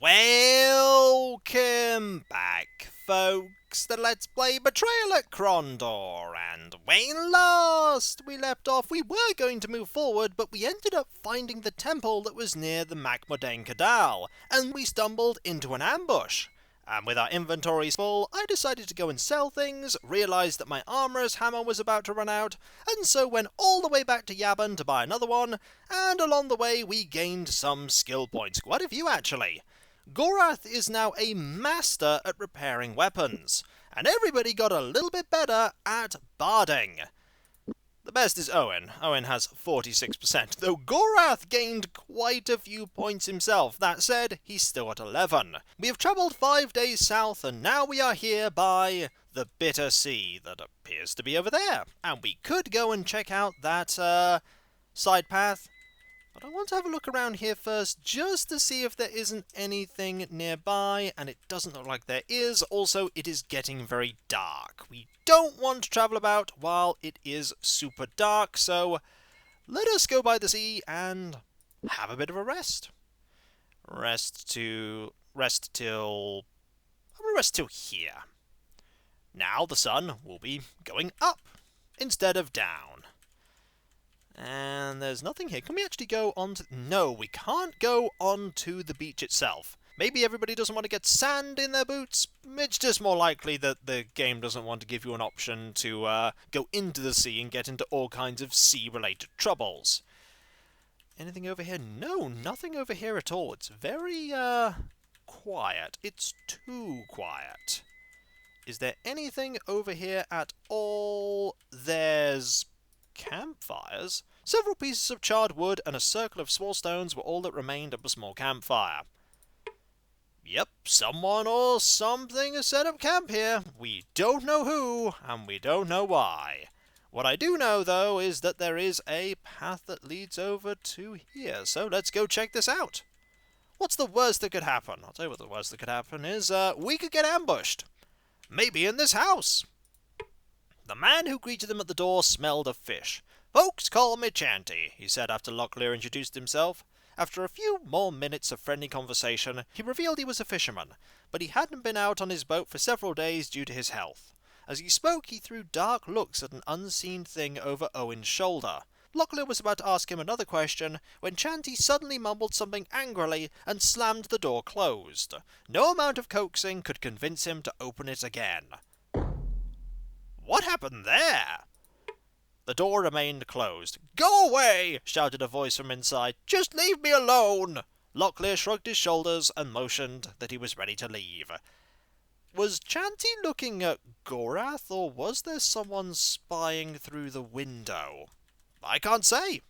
Welcome back, folks, to Let's Play Betrayal at Krondor, and when last we left off, we were going to move forward, but we ended up finding the temple that was near the Makmodain Kadal, and we stumbled into an ambush. And with our inventories full, I decided to go and sell things, realised that my armourer's hammer was about to run out, and so went all the way back to Yabban to buy another one, and along the way we gained some skill points, quite a few actually. Gorath is now a master at repairing weapons, and everybody got a little bit better at barding. The best is Owyn. Owyn has 46%, though Gorath gained quite a few points himself. That said, he's still at 11. We have travelled 5 days south, and now we are here by the Bitter Sea that appears to be over there. And we could go and check out that side path, but I want to have a look around here first, just to see if there isn't anything nearby, and it doesn't look like there is. Also, it is getting very dark. We don't want to travel about while it is super dark, so let us go by the sea and have a bit of a rest. Rest till I'm gonna rest till here. Now the sun will be going up instead of down. And there's nothing here. Can we actually go on to... No, we can't go onto the beach itself. Maybe everybody doesn't want to get sand in their boots. It's just more likely that the game doesn't want to give you an option to go into the sea and get into all kinds of sea-related troubles. Anything over here? No, nothing over here at all. It's very, quiet. It's too quiet. Is there anything over here at all? There's campfires. Several pieces of charred wood and a circle of small stones were all that remained of a small campfire. Yep, someone or something has set up camp here. We don't know who, and we don't know why. What I do know, though, is that there is a path that leads over to here, so let's go check this out. What's the worst that could happen? I'll tell you what the worst that could happen is, we could get ambushed. Maybe in this house. The man who greeted them at the door smelled of fish. "Folks call me Chanty," he said after Locklear introduced himself. After a few more minutes of friendly conversation, he revealed he was a fisherman, but he hadn't been out on his boat for several days due to his health. As he spoke, he threw dark looks at an unseen thing over Owen's shoulder. Locklear was about to ask him another question when Chanty suddenly mumbled something angrily and slammed the door closed. No amount of coaxing could convince him to open it again. What happened there? The door remained closed. "Go away!" shouted a voice from inside. "Just leave me alone!" Locklear shrugged his shoulders and motioned that he was ready to leave. Was Chanty looking at Gorath, or was there someone spying through the window? I can't say.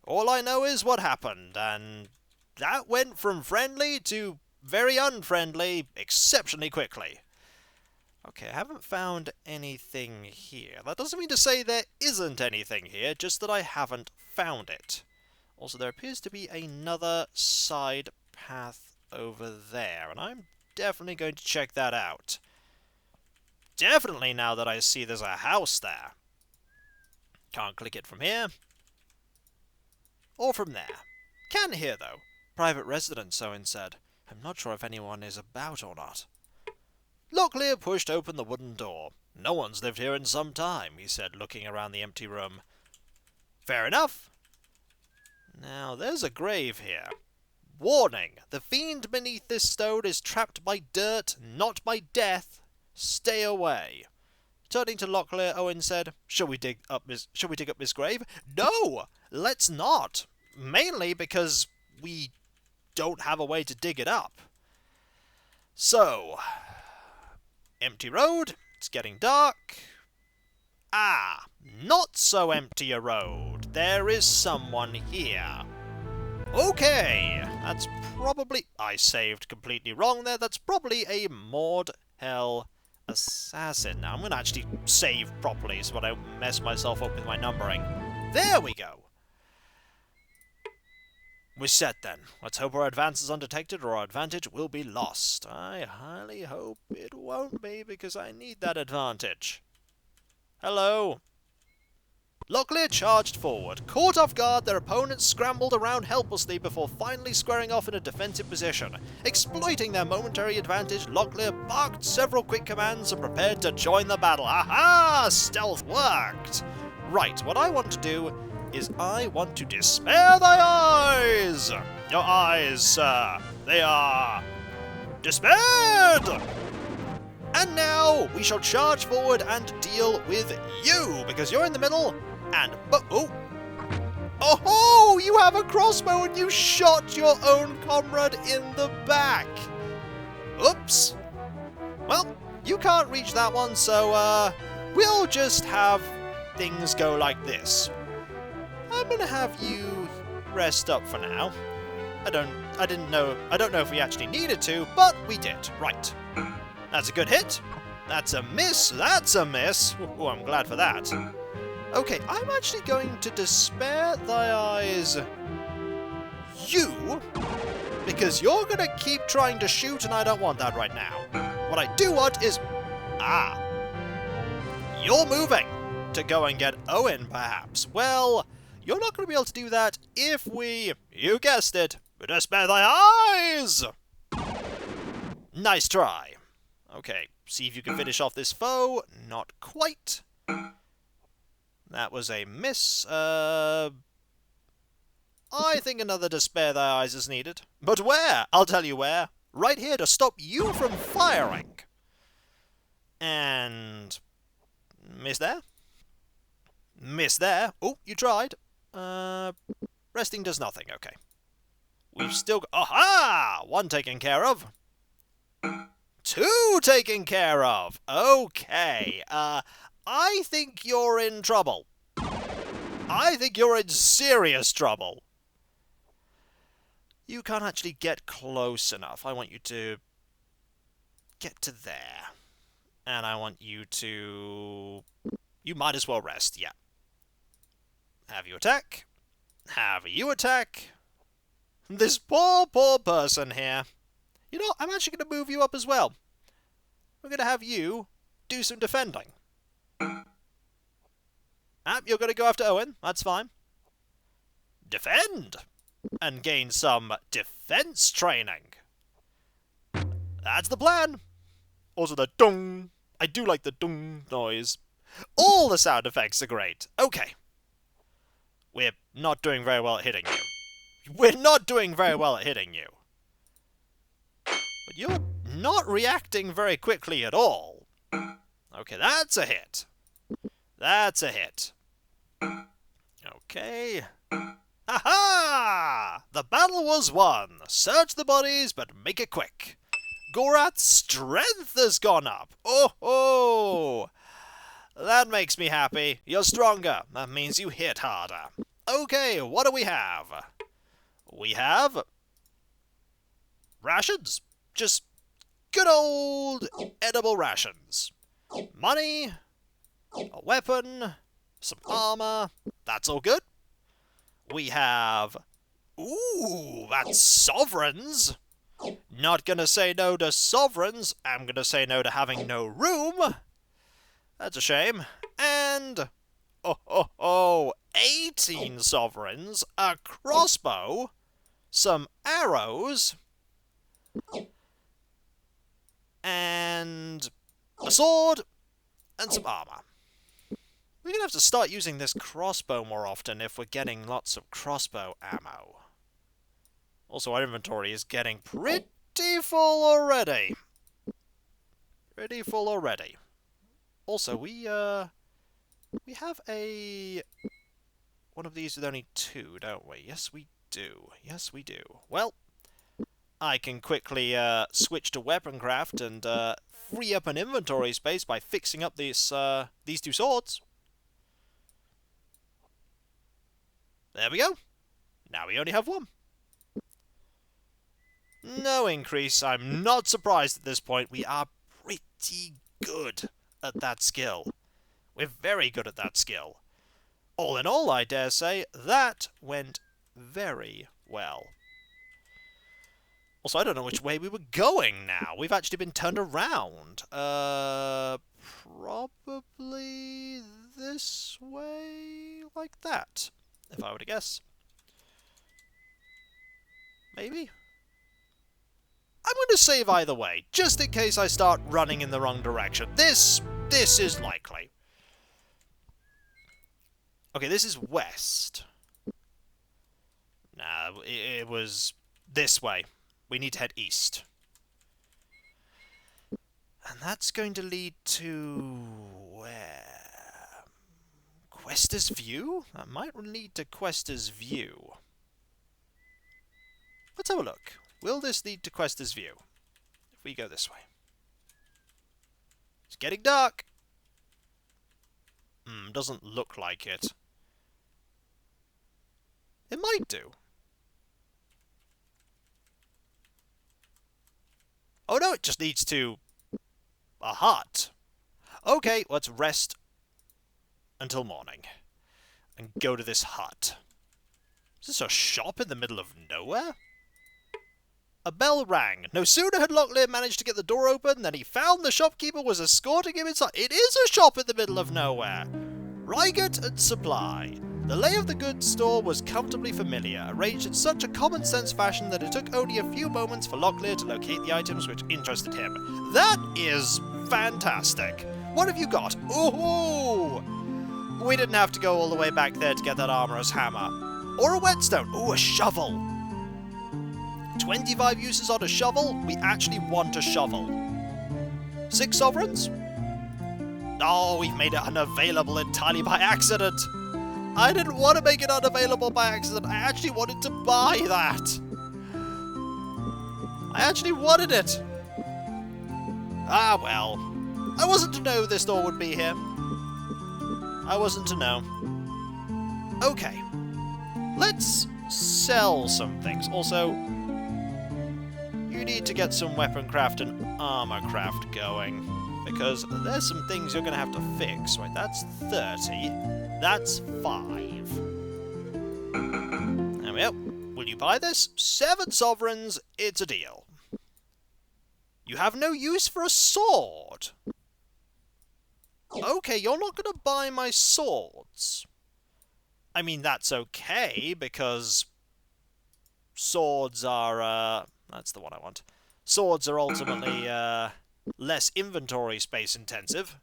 All I know is what happened, and that went from friendly to very unfriendly exceptionally quickly. Okay, I haven't found anything here. That doesn't mean to say there isn't anything here, just that I haven't found it. Also, there appears to be another side path over there, and I'm definitely going to check that out. Definitely now that I see there's a house there. Can't click it from here. Or from there. Can here, though. "Private residence," Owen said. "I'm not sure if anyone is about or not." Locklear pushed open the wooden door. "No one's lived here in some time," he said, looking around the empty room. "Fair enough. Now, there's a grave here. Warning! The fiend beneath this stone is trapped by dirt, not by death. Stay away." Turning to Locklear, Owen said, Shall we dig up this grave?" "No! Let's not. Mainly because we don't have a way to dig it up. So... empty road, it's getting dark. Ah, not so empty a road. There is someone here. Okay, that's probably... I saved completely wrong there. That's probably a moredhel assassin. Now, I'm going to actually save properly so I don't mess myself up with my numbering. There we go. We're set then. Let's hope our advance is undetected or our advantage will be lost. I highly hope it won't be, because I need that advantage. Hello. Locklear charged forward. Caught off guard, their opponents scrambled around helplessly before finally squaring off in a defensive position. Exploiting their momentary advantage, Locklear barked several quick commands and prepared to join the battle. Aha! Stealth worked! Right, what I want to do is I want to despair thy eyes! Your eyes, sir, they are despaired! And now we shall charge forward and deal with you, because you're in the middle, and oh, you have a crossbow and you shot your own comrade in the back. Oops. Well, you can't reach that one, so we'll just have things go like this. I'm gonna have you rest up for now. I don't know if we actually needed to, but we did. Right. That's a good hit. That's a miss. That's a miss. Oh, I'm glad for that. Okay, I'm actually going to despair thy eyes you, because you're going to keep trying to shoot, and I don't want that right now. What I do want is... you're moving to go and get Owyn, perhaps. Well, you're not going to be able to do that if we... You guessed it. Despair thy eyes! Nice try. Okay, see if you can finish off this foe. Not quite. That was a miss. I think another despair thy eyes is needed. But where? I'll tell you where. Right here to stop you from firing. And... miss there. Miss there. Oh, you tried. Resting does nothing. Okay. We've still got... Aha! One taken care of. Two taken care of. Okay. I think you're in trouble. I think you're in serious trouble. You can't actually get close enough. I want you to get to there. And I want you to... You might as well rest, yeah. Have you attack. Have you attack. This poor person here. You know, I'm actually going to move you up as well. We're going to have you do some defending. You're going to go after Owyn. That's fine. Defend! And gain some defense training. That's the plan. Also the dung. I do like the dung noise. All the sound effects are great. Okay. We're not doing very well at hitting you. We're not doing very well at hitting you. But you're not reacting very quickly at all. Okay, that's a hit. That's a hit. Okay. Aha! The battle was won. Search the bodies, but make it quick. Gorath's strength has gone up. Oh! That makes me happy. You're stronger. That means you hit harder. Okay, what do we have? We have... rations. Just good old edible rations. Money, a weapon, some armor. That's all good. We have... Ooh, that's sovereigns. Not gonna say no to sovereigns. I'm gonna say no to having no room. That's a shame. And... 18 sovereigns, a crossbow, some arrows, and a sword, and some armor. We're going to have to start using this crossbow more often if we're getting lots of crossbow ammo. Also, our inventory is getting pretty full already. Pretty full already. Also, we have one of these with only 2, don't we? Yes, we do. Yes, we do. Well, I can quickly switch to weaponcraft and free up an inventory space by fixing up these 2 swords. There we go. Now we only have 1. No increase. I'm not surprised at this point. We are pretty good at that skill. We're very good at that skill. All in all, I dare say, that went very well. Also, I don't know which way we were going now. We've actually been turned around. Probably this way like that, if I were to guess. Maybe? I'm going to save either way, just in case I start running in the wrong direction. This is likely. Okay, this is west. Nah, it was this way. We need to head east. And that's going to lead to... where? Quester's View? That might lead to Quester's View. Let's have a look. Will this lead to Quester's View? If we go this way. It's getting dark. Doesn't look like it. It might do. Oh no, it just leads to a hut. Okay, let's rest until morning and go to this hut. Is this a shop in the middle of nowhere? A bell rang. No sooner had Lockhear managed to get the door open than he found the shopkeeper was escorting him inside. It is a shop in the middle of nowhere. Rygut and Supply. The lay of the goods store was comfortably familiar, arranged in such a common-sense fashion that it took only a few moments for Lockhear to locate the items which interested him. That is fantastic. What have you got? Ooh! We didn't have to go all the way back there to get that armorer's hammer. Or a whetstone. Ooh, a shovel. 25 uses on a shovel? We actually want a shovel. 6 sovereigns? Oh, we've made it unavailable entirely by accident. I didn't want to make it unavailable by accident. I actually wanted to buy that. I actually wanted it. Ah, well. I wasn't to know this door would be here. I wasn't to know. Okay. Let's sell some things. Also, you need to get some weapon craft and armor craft going. Because there's some things you're going to have to fix. Right, that's 30. That's 5. There we go. Will you buy this? 7 sovereigns. It's a deal. You have no use for a sword. Okay, you're not going to buy my swords. I mean, that's okay, because swords are, that's the one I want. Swords are ultimately, less inventory space intensive.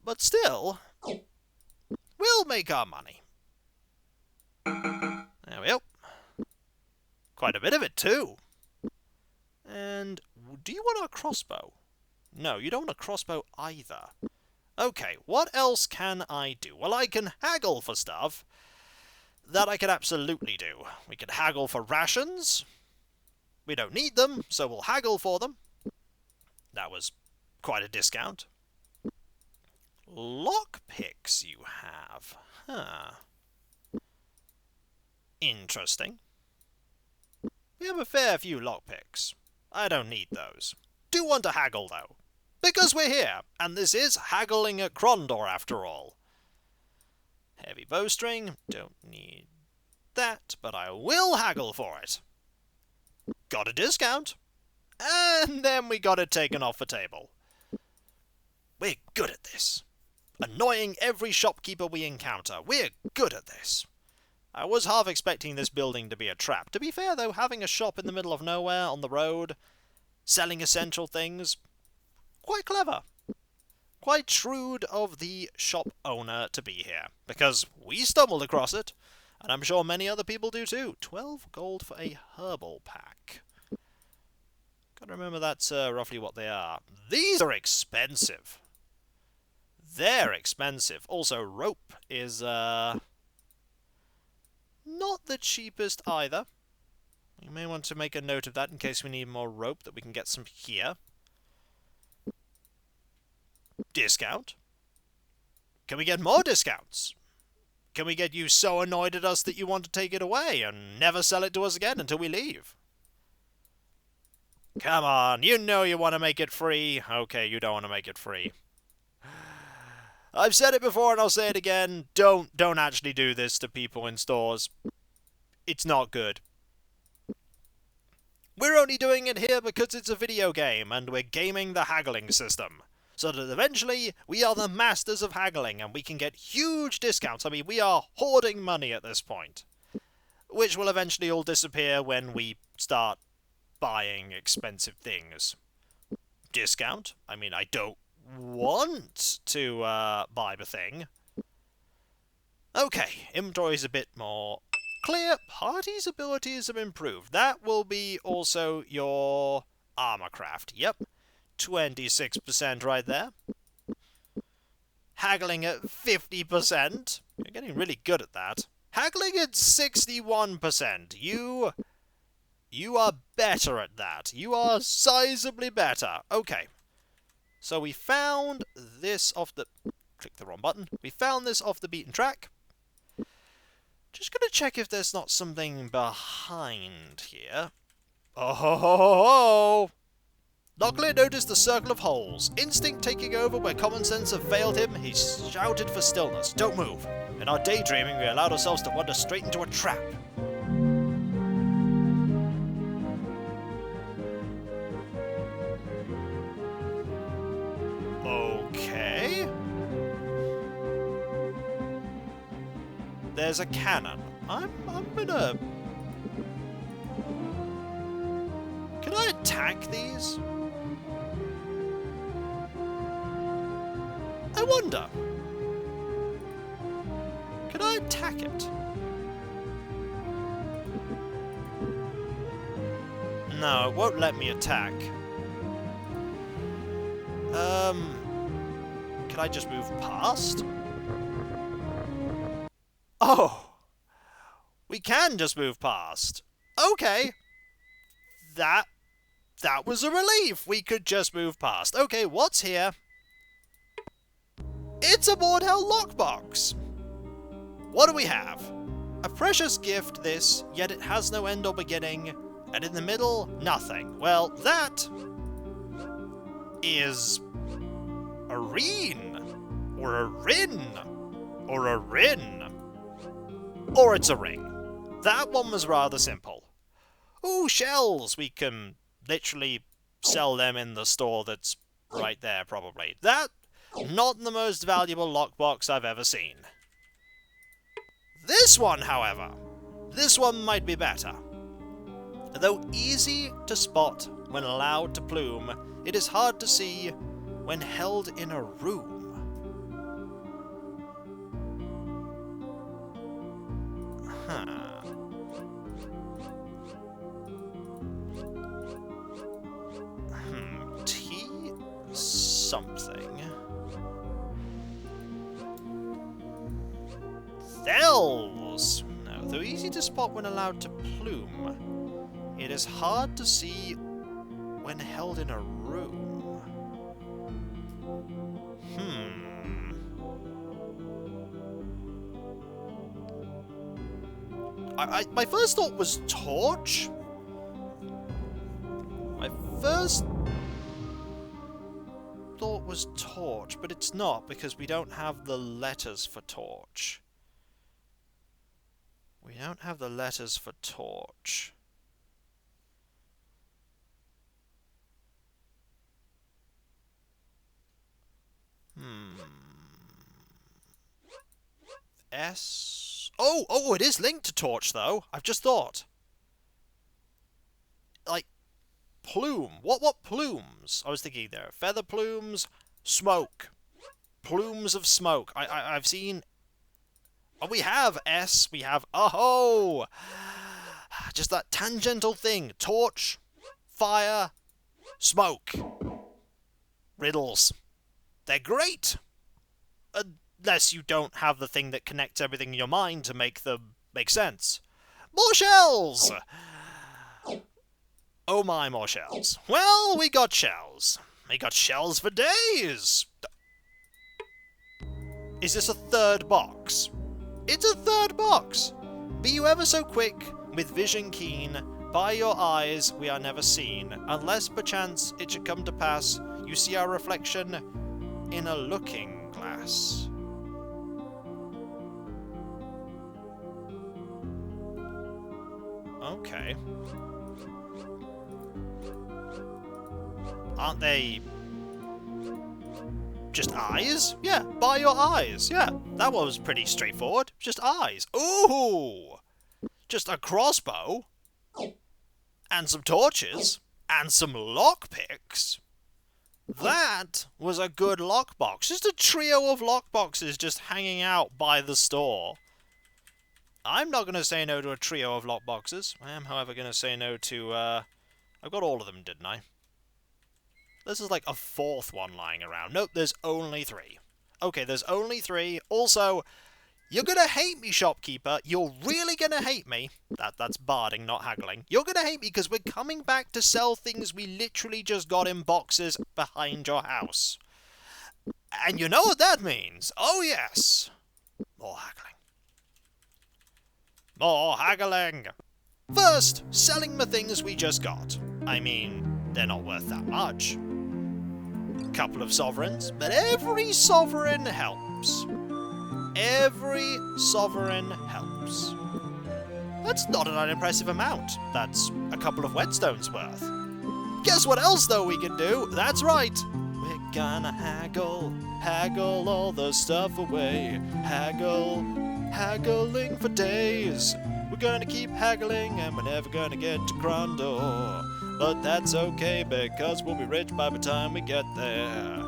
But still, we'll make our money. There we go. Quite a bit of it, too. And do you want a crossbow? No, you don't want a crossbow either. Okay, what else can I do? Well, I can haggle for stuff. That I can absolutely do. We can haggle for rations. We don't need them, so we'll haggle for them. That was quite a discount. Lockpicks you have. Huh. Interesting. We have a fair few lockpicks. I don't need those. Do want to haggle, though. Because we're here, and this is haggling at Krondor, after all. Heavy bowstring, don't need that, but I will haggle for it. Got a discount. And then we got it taken off the table. We're good at this. Annoying every shopkeeper we encounter. We're good at this. I was half expecting this building to be a trap. To be fair, though, having a shop in the middle of nowhere on the road, selling essential things, quite clever. Quite shrewd of the shop owner to be here, because we stumbled across it, and I'm sure many other people do too. 12 gold for a herbal pack. Gotta remember that's roughly what they are. These are expensive. They're expensive. Also, rope is not the cheapest either. You may want to make a note of that in case we need more rope, that we can get some here. Discount. Can we get more discounts? Can we get you so annoyed at us that you want to take it away and never sell it to us again until we leave? Come on, you know you want to make it free. Okay, you don't want to make it free. I've said it before and I'll say it again. Don't actually do this to people in stores. It's not good. We're only doing it here because it's a video game and we're gaming the haggling system. so that eventually we are the masters of haggling and we can get huge discounts. I mean, we are hoarding money at this point, which will eventually all disappear when we start buying expensive things. Discount? I mean, I don't want to buy the thing. Okay, inventory is a bit more clear. Party's abilities have improved. That will be also your armor craft. Yep, 26% right there. Haggling at 50%. You're getting really good at that. Haggling at 61%. You are better at that. You are sizably better. Okay. So we found this off the... Click the wrong button. We found this off the beaten track. Just gonna check if there's not something behind here. Oh ho ho ho ho! Lockhear noticed the circle of holes. Instinct taking over where common sense had failed him, he shouted for stillness. Don't move. In our daydreaming, we allowed ourselves to wander straight into a trap. Okay. There's a cannon. I'm gonna... Can I attack these? I wonder. Can I attack it? No, it won't let me attack. Can I just move past? Oh! We can just move past. Okay. That was a relief. We could just move past. Okay, what's here? It's a moredhel lockbox! What do we have? A precious gift, this, yet it has no end or beginning, and in the middle, nothing. Well, that is a reen, or a rin, or a rin, or it's a ring. That one was rather simple. Ooh, shells! We can literally sell them in the store that's right there, probably. That... Not the most valuable lockbox I've ever seen. This one, however, this one might be better. Though easy to spot when allowed to plume, it is hard to see when held in a room. T something. Thells! No, though easy to spot when allowed to plume, it is hard to see when held in a room. My first thought was torch. My first thought was torch, but it's not because we don't have the letters for torch. We don't have the letters for torch. S... Oh, it is linked to torch, though. I've just thought. Like, plume. What plumes? I was thinking there. Feather plumes, smoke. Plumes of smoke. I've seen... Oh, we have S, we have... Oh! Just that tangential thing. Torch, fire, smoke. Riddles. They're great! Unless you don't have the thing that connects everything in your mind to make them make sense. More shells! Oh my, more shells. Well, we got shells. We got shells for days! Is this a third box? It's a third box! Be you ever so quick, with vision keen, by your eyes we are never seen, unless perchance it should come to pass, you see our reflection in a looking glass. Okay. Aren't they Just eyes? Yeah, buy your eyes. Yeah, that one was pretty straightforward. Just eyes. Ooh! Just a crossbow. And some torches. And some lockpicks. That was a good lockbox. Just a trio of lockboxes just hanging out by the store. I'm not going to say no to a trio of lockboxes. I am, however, going to say no to, I've got all of them, didn't I? This is like a fourth one lying around. Nope, there's only 3. Okay, there's only 3. Also, you're going to hate me, Shopkeeper. You're really going to hate me. That's barding, not haggling. You're going to hate me because we're coming back to sell things we literally just got in boxes behind your house. And you know what that means? Oh, yes. More haggling. More haggling! First, selling the things we just got. I mean, they're not worth that much. Couple of sovereigns, but every sovereign helps. Every sovereign helps. That's not an unimpressive amount. That's a couple of whetstones worth. Guess what else, though, we can do? That's right. We're gonna haggle all the stuff away. Haggling for days. We're gonna keep haggling and we're never gonna get to Krondor. But that's okay because we'll be rich by the time we get there.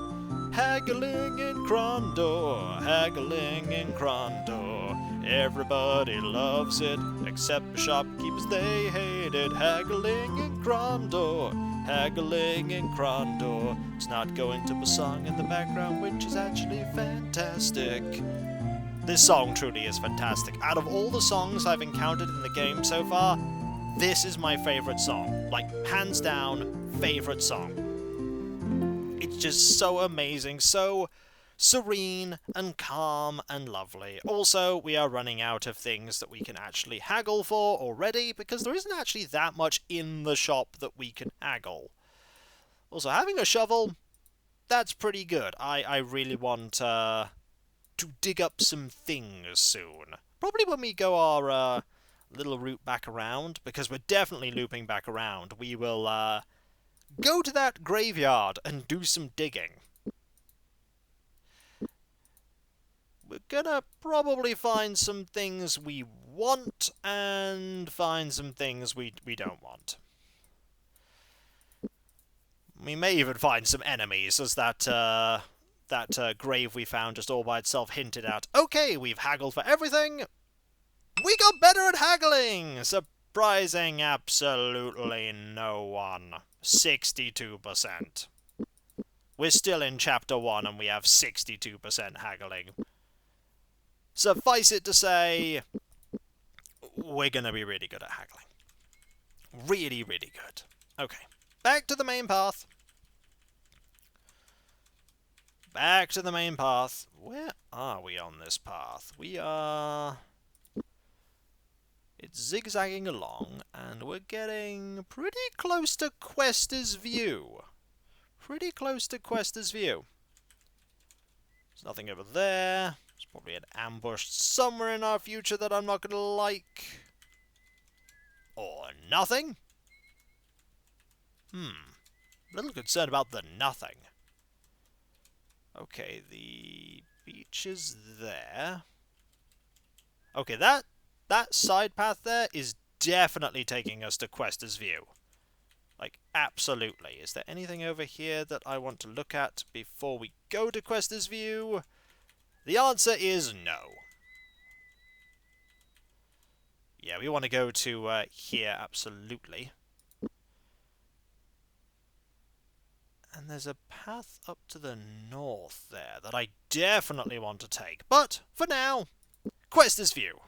Haggling in Krondor, haggling in Krondor. Everybody loves it except the shopkeepers, they hate it. Haggling in Krondor, haggling in Krondor. It's not going to a song in the background which is actually fantastic. This song truly is fantastic. Out of all the songs I've encountered in the game so far, this is my favourite song. Like, hands down, favourite song. It's just so amazing, so serene and calm and lovely. Also, we are running out of things that we can actually haggle for already, because there isn't actually that much in the shop that we can haggle. Also, having a shovel, that's pretty good. I really want to dig up some things soon. Probably when we go our little route back around, because we're definitely looping back around. We will go to that graveyard and do some digging. We're gonna probably find some things we want and find some things we don't want. We may even find some enemies, as that grave we found just all by itself hinted at. Okay, we've haggled for everything. We got better at haggling! Surprising absolutely no one. 62%. We're still in Chapter 1 and we have 62% haggling. Suffice it to say, we're going to be really good at haggling. Really, really good. Okay, back to the main path. Back to the main path. Where are we on this path? We are... It's zigzagging along, and we're getting pretty close to Quester's View. Pretty close to Quester's View. There's nothing over there. There's probably an ambush somewhere in our future that I'm not going to like. Or nothing. A little concerned about the nothing. Okay, the beach is there. Okay, that side path there is definitely taking us to Quester's View. Like, absolutely. Is there anything over here that I want to look at before we go to Quester's View? The answer is no. Yeah, we want to go to here, absolutely. And there's a path up to the north there that I definitely want to take. But, for now, Quester's View.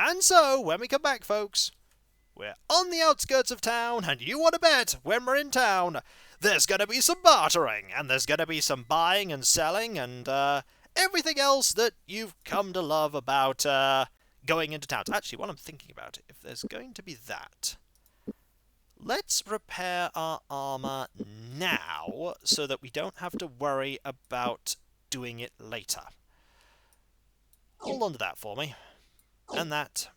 And so, when we come back, folks, we're on the outskirts of town, and you want to bet, when we're in town, there's going to be some bartering, and there's going to be some buying and selling, and everything else that you've come to love about going into town. Actually, while I'm thinking about it, if there's going to be that, let's repair our armor now, so that we don't have to worry about doing it later. Hold on to that for me. And that.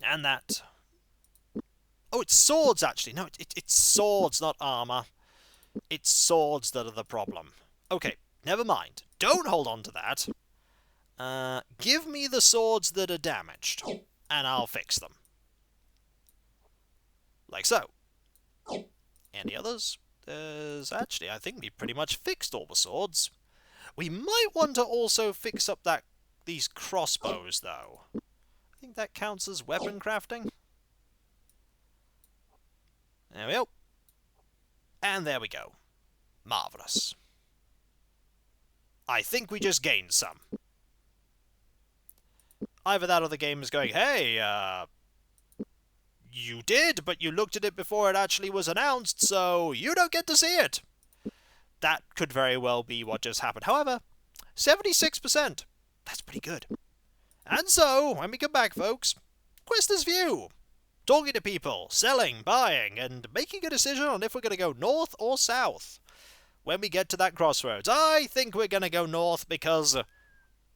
And that. Oh, it's swords, actually. No, it's swords, not armor. It's swords that are the problem. Okay, never mind. Don't hold on to that. Give me the swords that are damaged, and I'll fix them. Like so. Any others? Actually, I think we pretty much fixed all the swords. We might want to also fix up these crossbows, though. I think that counts as weapon crafting. There we go. And there we go. Marvellous. I think we just gained some. Either that or the game is going, hey, you did, but you looked at it before it actually was announced, so you don't get to see it. That could very well be what just happened. However, 76%. That's pretty good. And so, when we come back, folks, quest is view. Talking to people, selling, buying, and making a decision on if we're going to go north or south. When we get to that crossroads, I think we're going to go north because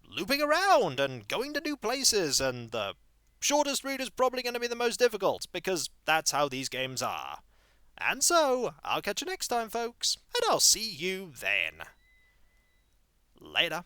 looping around and going to new places, and the shortest route is probably going to be the most difficult, because that's how these games are. And so, I'll catch you next time, folks, and I'll see you then. Later.